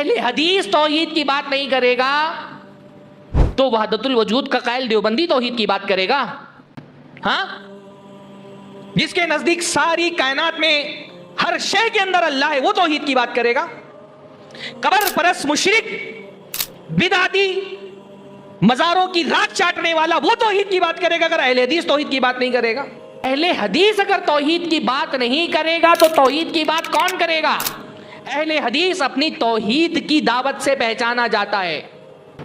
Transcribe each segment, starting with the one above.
اہل حدیث توحید کی بات نہیں کرے گا تو وحدت الوجود کا قائل دیوبندی توحید کی بات کرے گا؟ ہاں، جس کے نزدیک ساری کائنات میں ہر شے کے اندر اللہ ہے، وہ توحید کی بات کرے گا؟ قبر پرست مشرک بدعتی مزاروں کی رات چاٹنے والا وہ توحید کی بات کرے گا اگر اہل حدیث توحید کی بات نہیں کرے گا؟ اہل حدیث اگر توحید کی بات نہیں کرے گا تو توحید کی بات کون کرے گا؟ اہل حدیث اپنی توحید کی دعوت سے پہچانا جاتا ہے،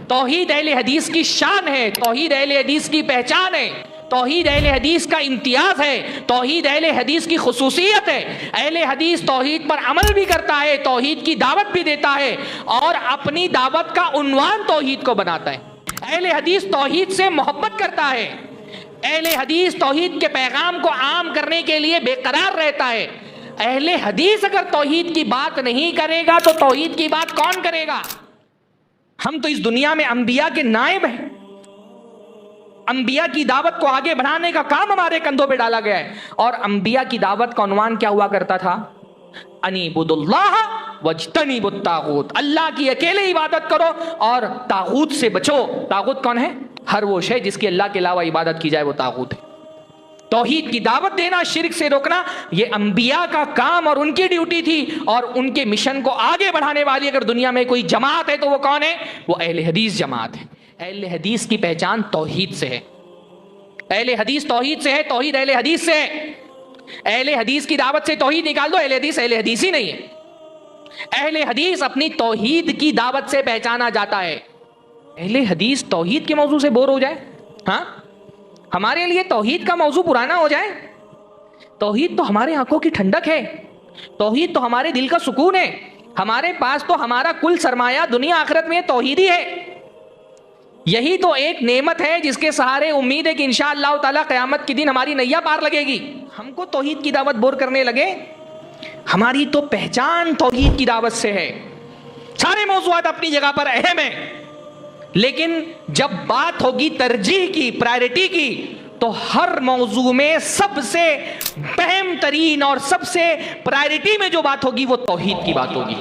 توحید اہل حدیث کی شان ہے، توحید اہل حدیث کی پہچان ہے، توحید اہل حدیث کا امتیاز ہے، توحید اہل حدیث کی خصوصیت ہے۔ اہل حدیث توحید پر عمل بھی کرتا ہے، توحید کی دعوت بھی دیتا ہے اور اپنی دعوت کا عنوان توحید کو بناتا ہے۔ اہل حدیث توحید سے محبت کرتا ہے، اہل حدیث توحید کے پیغام کو عام کرنے کے لیے بے قرار رہتا ہے۔ اہل حدیث اگر توحید کی بات نہیں کرے گا تو توحید کی بات کون کرے گا؟ ہم تو اس دنیا میں انبیاء کے نائب ہیں، انبیاء کی دعوت کو آگے بڑھانے کا کام ہمارے کندھوں پہ ڈالا گیا ہے، اور انبیاء کی دعوت کا عنوان کیا ہوا کرتا تھا؟ انیبدوا اللہ واجتنبوا الطاغوت، اللہ کی اکیلے عبادت کرو اور طاغوت سے بچو۔ طاغوت کون ہے؟ ہر وہ شے جس کی اللہ کے علاوہ عبادت کی جائے وہ طاغوت ہے۔ توحید کی دعوت دینا، شرک سے روکنا، یہ انبیاء کا کام اور ان کی ڈیوٹی تھی، اور ان کے مشن کو آگے بڑھانے والی اگر دنیا میں کوئی جماعت ہے تو وہ کون ہے؟ وہ اہل حدیث جماعت ہے۔ اہل حدیث کی پہچان توحید سے ہے، اہل حدیث توحید سے ہے، توحید اہل حدیث سے ہے۔ اہل حدیث کی دعوت سے توحید نکال دو، اہل حدیث ہی نہیں ہے۔ اہل حدیث اپنی توحید کی دعوت سے پہچانا جاتا ہے۔ اہل حدیث توحید کے موضوع سے بور ہو جائے، ہاں، ہمارے لیے توحید کا موضوع پرانا ہو جائے؟ توحید تو ہمارے آنکھوں کی ٹھنڈک ہے، توحید تو ہمارے دل کا سکون ہے، ہمارے پاس تو ہمارا کل سرمایہ دنیا آخرت میں توحید ہی ہے۔ یہی تو ایک نعمت ہے جس کے سہارے امید ہے کہ انشاءاللہ تعالی قیامت کے دن ہماری نیا پار لگے گی۔ ہم کو توحید کی دعوت بور کرنے لگے؟ ہماری تو پہچان توحید کی دعوت سے ہے۔ سارے موضوعات اپنی جگہ پر اہم ہیں، لیکن جب بات ہوگی ترجیح کی، پرائرٹی کی، تو ہر موضوع میں سب سے اہم ترین اور سب سے پرائرٹی میں جو بات ہوگی وہ توحید کی بات ہوگی۔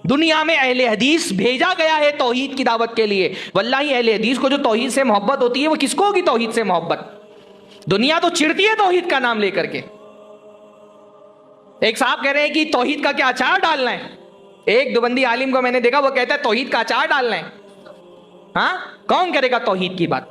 دنیا میں اہل حدیث بھیجا گیا ہے توحید کی دعوت کے لیے۔ واللہ اہل حدیث کو جو توحید سے محبت ہوتی ہے وہ کس کو ہوگی توحید سے محبت؟ دنیا تو چڑتی ہے توحید کا نام لے کر کے۔ ایک صاحب کہہ رہے ہیں کہ توحید کا کیا اچار ڈالنا ہے؟ ایک دیوبندی عالم کو میں نے دیکھا، وہ کہتا ہے توحید کا اچار ڈالنا ہے۔ ہاں، کون کرے گا توحید کی بات؟